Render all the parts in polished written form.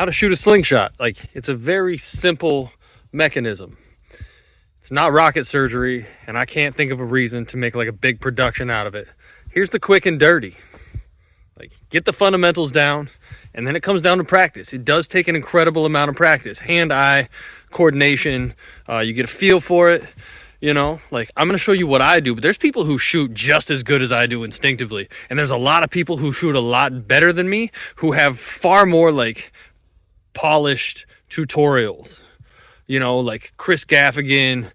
how to shoot a slingshot. Like, it's a very simple mechanism. It's not rocket surgery, and I can't think of a reason to make like a big production out of it. Here's the quick and dirty. Like, get the fundamentals down, and then it comes down to practice. It does take an incredible amount of practice. Hand-eye coordination. You get a feel for it. You know, like, I'm going to show you what I do, but there's people who shoot just as good as I do instinctively. And there's a lot of people who shoot a lot better than me who have far more, like, polished tutorials. You know, like Chris Gaffigan,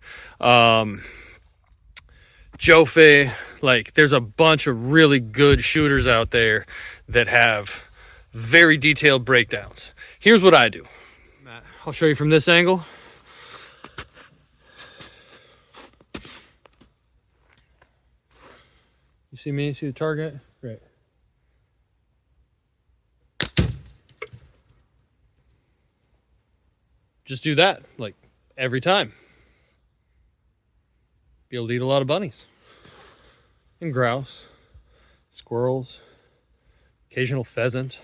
Jofe. Like, there's a bunch of really good shooters out there that have very detailed breakdowns. Here's what I do. I'll show you from this angle. You see me? See the target? Great. Just do that, like, every time. Be able to eat a lot of bunnies. And grouse. Squirrels. Occasional pheasant.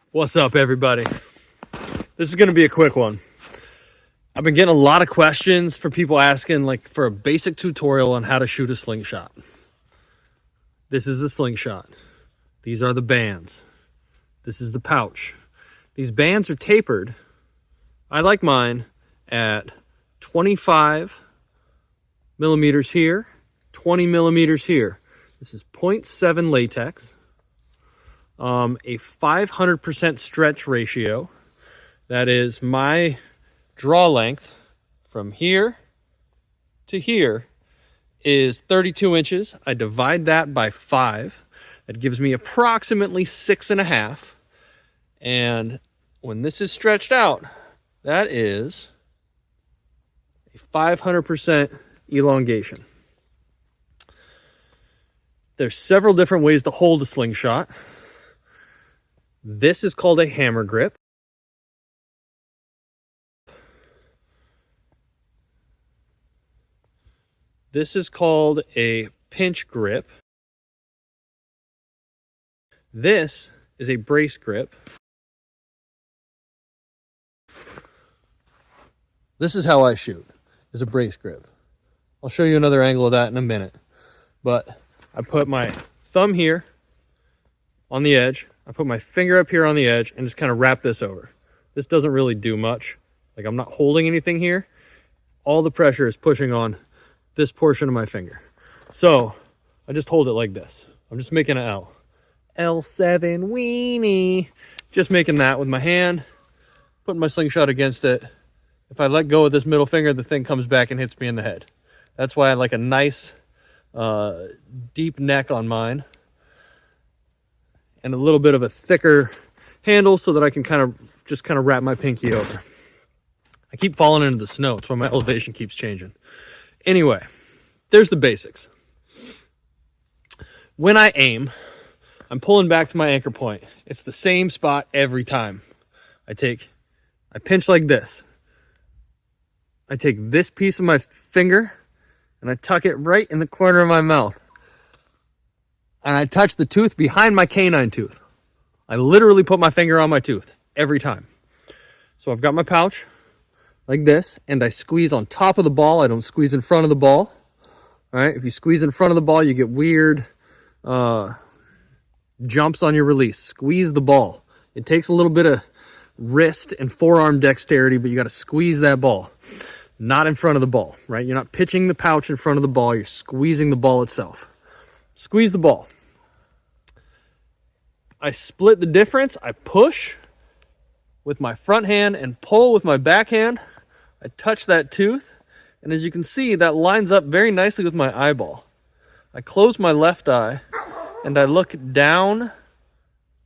What's up, everybody? This is going to be a quick one. I've been getting a lot of questions for people asking, like, for a basic tutorial on how to shoot a slingshot. This is a slingshot. These are the bands. This is the pouch. These bands are tapered. I like mine at 25 millimeters here, 20 millimeters here. This is 0.7 latex, a 500% stretch ratio. That is my draw length from here to here is 32 inches. I divide that by 5. That gives me approximately 6.5. And when this is stretched out, that is a 500% elongation. There's several different ways to hold a slingshot. This is called a hammer grip. This is called a pinch grip. This is a brace grip. This is how I shoot, is a brace grip. I'll show you another angle of that in a minute. But I put my thumb here on the edge. I put my finger up here on the edge and just kind of wrap this over. This doesn't really do much. Like, I'm not holding anything here. All the pressure is pushing on this portion of my finger. So I just hold it like this. I'm just making an L. L7 weenie. Just making that with my hand. Putting my slingshot against it. If I let go of this middle finger, the thing comes back and hits me in the head. That's why I like a nice deep neck on mine. And a little bit of a thicker handle so that I can kind of wrap my pinky over. I keep falling into the snow. That's why my elevation keeps changing. Anyway, there's the basics. When I aim, I'm pulling back to my anchor point. It's the same spot every time. I pinch like this. I take this piece of my finger and I tuck it right in the corner of my mouth. And I touch the tooth behind my canine tooth. I literally put my finger on my tooth every time. So I've got my pouch like this, and I squeeze on top of the ball. I don't squeeze in front of the ball. All right, if you squeeze in front of the ball, you get weird jumps on your release. Squeeze the ball. It takes a little bit of wrist and forearm dexterity, but you got to squeeze that ball. Not in front of the ball, right? You're not pitching the pouch in front of the ball. You're squeezing the ball itself. Squeeze the ball. I split the difference. I push with my front hand and pull with my back hand. I touch that tooth, and as you can see, that lines up very nicely with my eyeball. I close my left eye, and I look down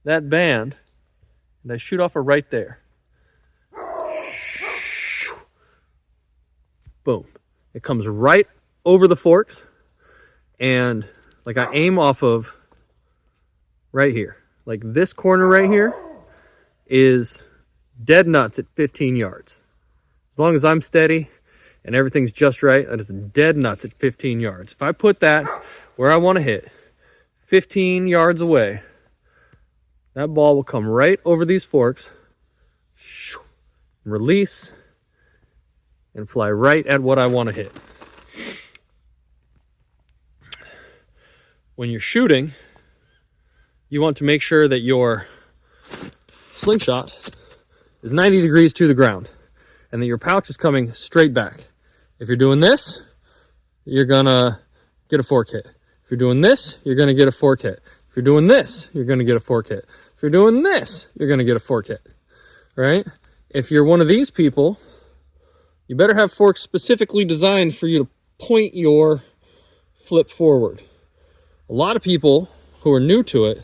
that band, and I shoot off it right there. Boom. It comes right over the forks, and like I aim off of right here. Like this corner right here is dead nuts at 15 yards. As long as I'm steady and everything's just right, that is dead nuts at 15 yards. If I put that where I want to hit, 15 yards away, That ball will come right over these forks, release, and fly right at what I want to hit. When you're shooting, you want to make sure that your slingshot is 90 degrees to the ground and that your pouch is coming straight back. If you're doing this, you're gonna get a fork hit. If you're doing this, you're gonna get a fork hit. If you're doing this, you're gonna get a fork hit. If you're doing this, you're gonna get a fork hit, right? If you're one of these people, you better have forks specifically designed for you to point your flip forward. A lot of people who are new to it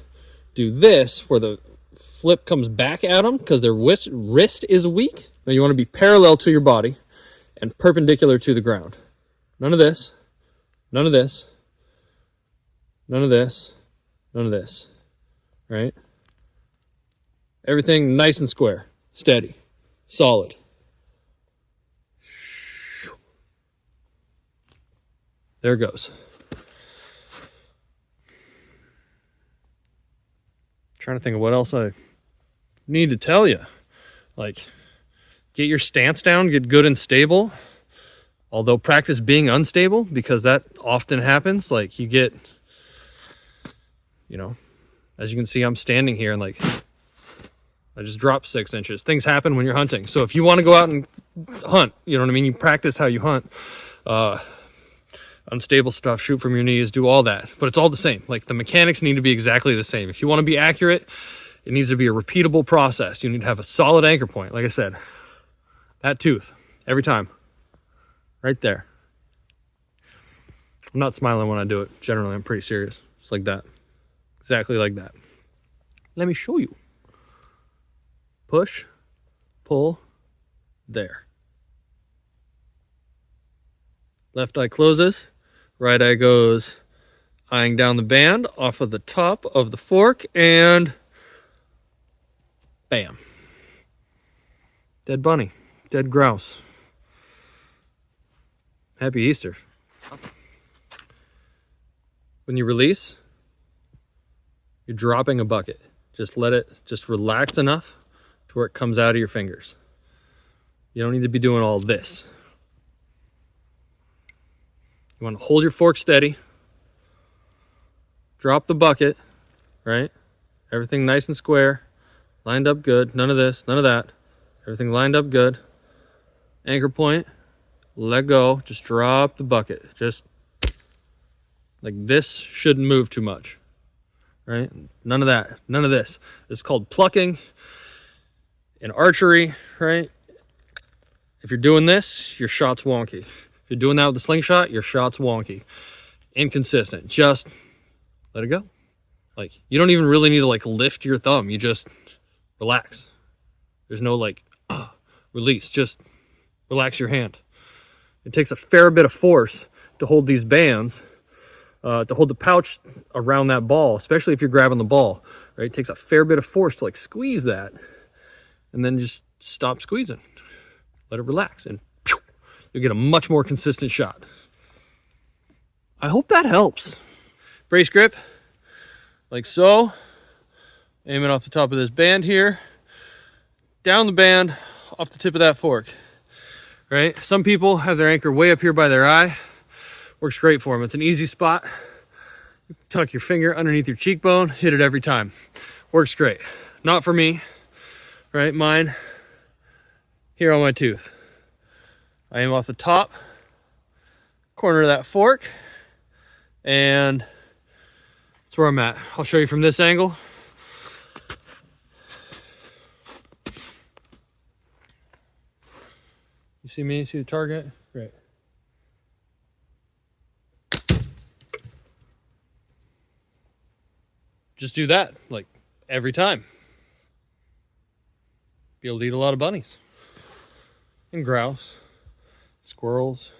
do this, where the flip comes back at them because their wrist is weak. Now you want to be parallel to your body and perpendicular to the ground. None of this, none of this, none of this, none of this, right? Everything nice and square, steady, solid. There it goes. Trying to think of what else I need to tell you. Like, get your stance down, get good and stable. Although practice being unstable, because that often happens. Like, you get, as you can see, I'm standing here and like, I just dropped 6 inches. Things happen when you're hunting. So if you want to go out and hunt, you know what I mean? You practice how you hunt. Unstable stuff, shoot from your knees, do all that. But it's all the same. Like, the mechanics need to be exactly the same. If you want to be accurate, it needs to be a repeatable process. You need to have a solid anchor point. Like I said, that tooth, every time. Right there. I'm not smiling when I do it. Generally, I'm pretty serious. It's like that. Exactly like that. Let me show you. Push, pull, there. Left eye closes, right eye goes eyeing down the band off of the top of the fork, and bam. Dead bunny, dead grouse. Happy Easter. When you release, you're dropping a bucket. Just let it just relax enough to where it comes out of your fingers. You don't need to be doing all this. You want to hold your fork steady. Drop the bucket, right? Everything nice and square. Lined up good. None of this, none of that. Everything lined up good. Anchor point. Let go. Just drop the bucket. Just like this shouldn't move too much, right? None of that. None of this. It's called plucking in archery, right? If you're doing this, your shot's wonky. If you're doing that with the slingshot, your shot's wonky. Inconsistent. Just let it go. Like, you don't even really need to like lift your thumb. You just relax. There's no like release. Just relax your hand. It takes a fair bit of force to hold these bands, to hold the pouch around that ball, especially if you're grabbing the ball, right? It takes a fair bit of force to like squeeze that, and then just stop squeezing. Let it relax, and you'll get a much more consistent shot. I hope that helps. Brace grip, like so. Aiming off the top of this band here. Down the band, off the tip of that fork. Right? Some people have their anchor way up here by their eye. Works great for them. It's an easy spot. Tuck your finger underneath your cheekbone, hit it every time. Works great. Not for me, right? Mine, here on my tooth. I aim off the top corner of that fork, and that's where I'm at. I'll show you from this angle. You see me? See the target? Great. Just do that, like, every time. Be able to eat a lot of bunnies. And grouse. Squirrels.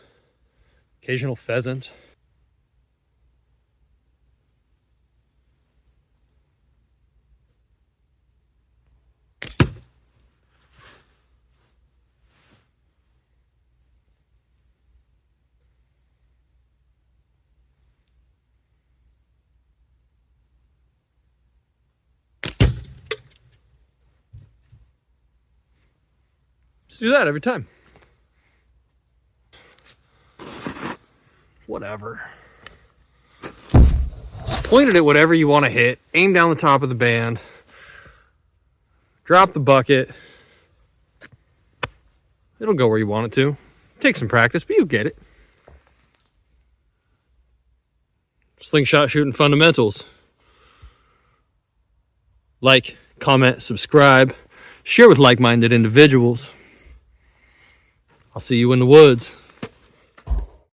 Occasional pheasant. Just do that every time. Whatever. Just point it at whatever you want to hit. Aim down the top of the band. Drop the bucket. It'll go where you want it to. Take some practice, but you'll get it. Slingshot shooting fundamentals. Like, comment, subscribe, share with like-minded individuals. I'll see you in the woods.